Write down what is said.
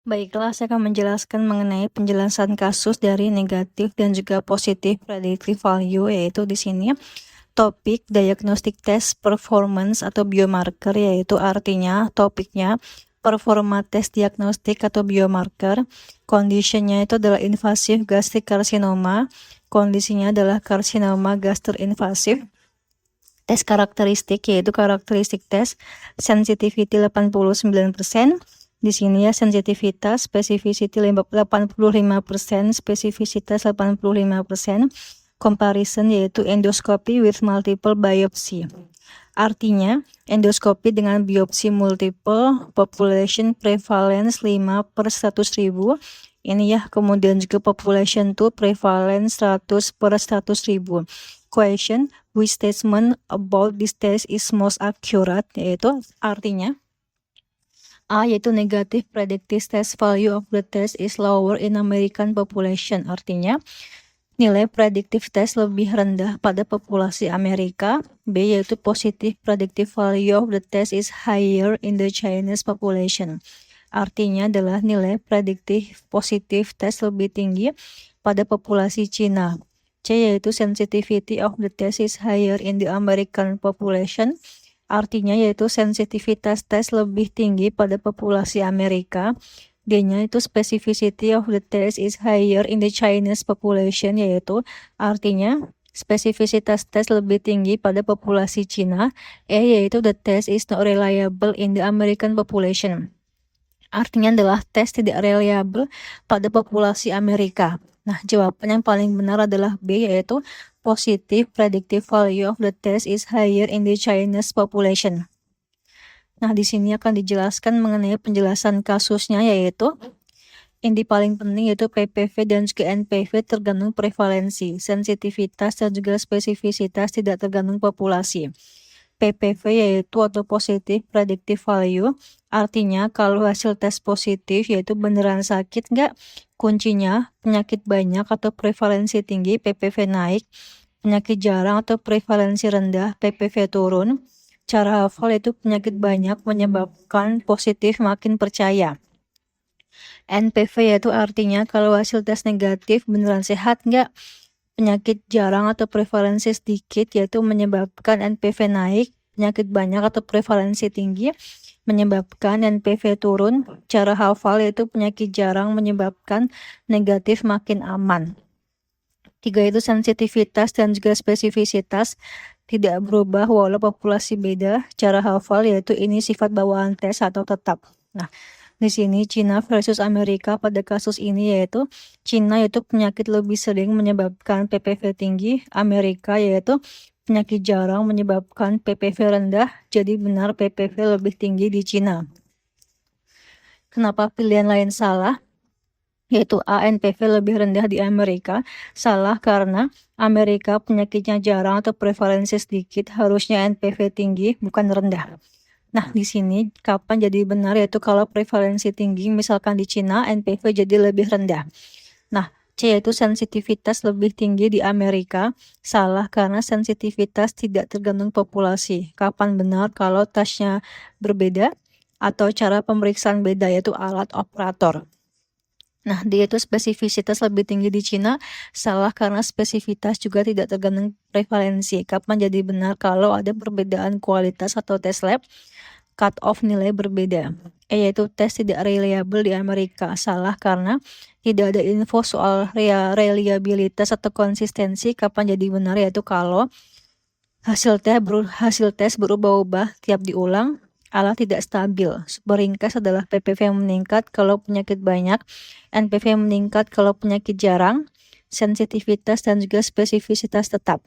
Baiklah, saya akan menjelaskan mengenai penjelasan kasus dari negatif dan juga positif predictive value, yaitu di sini topik diagnostic test performance atau biomarker, yaitu artinya topiknya performa tes diagnostik atau biomarker. Conditionnya itu adalah invasive gastric carcinoma, kondisinya adalah karsinoma gastroinvasif. Tes karakteristik yaitu karakteristik tes sensitivity 89%. Di sini ya sensitivitas, spesifisiti 85%, spesifisitas 85%. Comparison yaitu endoskopi with multiple biopsy. Artinya, endoskopi dengan biopsi multiple, population prevalence 5 per 100.000. Ini ya, kemudian juga population 2 prevalence 100 per 100.000. Question, which statement about this test is most accurate? Yaitu artinya, A yaitu negative predictive test value of the test is lower in American population. Artinya, nilai predictive test lebih rendah pada populasi Amerika. B yaitu positive predictive value of the test is higher in the Chinese population. Artinya adalah nilai prediktif positif tes lebih tinggi pada populasi Cina. C yaitu sensitivity of the test is higher in the American population. Artinya yaitu sensitivitas tes lebih tinggi pada populasi Amerika. D-nya itu specificity of the test is higher in the Chinese population, yaitu artinya spesifisitas tes lebih tinggi pada populasi Cina. E yaitu the test is not reliable in the American population. Artinya adalah tes tidak reliable pada populasi Amerika. Nah, jawaban yang paling benar adalah B, yaitu positive predictive value of the test is higher in the Chinese population. Nah, di sini akan dijelaskan mengenai penjelasan kasusnya, yaitu inti paling penting yaitu PPV dan juga NPV tergantung prevalensi, sensitivitas dan juga spesifisitas tidak tergantung populasi. PPV yaitu atau positive predictive value, artinya kalau hasil tes positif yaitu beneran sakit nggak, kuncinya penyakit banyak atau prevalensi tinggi PPV naik, penyakit jarang atau prevalensi rendah PPV turun. Cara hafal yaitu penyakit banyak menyebabkan positif makin percaya. NPV yaitu artinya kalau hasil tes negatif beneran sehat nggak, penyakit jarang atau prevalensi sedikit yaitu menyebabkan NPV naik, penyakit banyak atau prevalensi tinggi menyebabkan NPV turun. Cara hafal yaitu penyakit jarang menyebabkan negatif makin aman. 3 itu sensitivitas dan juga spesifisitas tidak berubah walau populasi beda. Cara hafal yaitu ini sifat bawaan tes atau tetap. Nah, di sini Cina versus Amerika pada kasus ini yaitu Cina yaitu penyakit lebih sering menyebabkan PPV tinggi, Amerika yaitu penyakit jarang menyebabkan PPV rendah, jadi benar PPV lebih tinggi di Cina. Kenapa pilihan lain salah? Yaitu A, NPV lebih rendah di Amerika. Salah karena Amerika penyakitnya jarang atau prevalensi sedikit, harusnya NPV tinggi bukan rendah. Nah, di sini kapan jadi benar yaitu kalau prevalensi tinggi, misalkan di Cina NPV jadi lebih rendah. Nah, C yaitu sensitivitas lebih tinggi di Amerika. Salah karena sensitivitas tidak tergantung populasi. Kapan benar kalau tesnya berbeda atau cara pemeriksaan beda yaitu alat operator. Nah, dia itu spesifisitas lebih tinggi di Cina, salah karena spesifitas juga tidak tergantung prevalensi. Kapan jadi benar kalau ada perbedaan kualitas atau tes lab, cut off nilai berbeda. E yaitu tes tidak reliable di Amerika, salah karena tidak ada info soal reliabilitas atau konsistensi. Kapan jadi benar yaitu kalau hasil tes berubah-ubah tiap diulang, alat tidak stabil. Beringkas adalah PPV meningkat kalau penyakit banyak, NPV meningkat kalau penyakit jarang, sensitivitas dan juga spesifisitas tetap.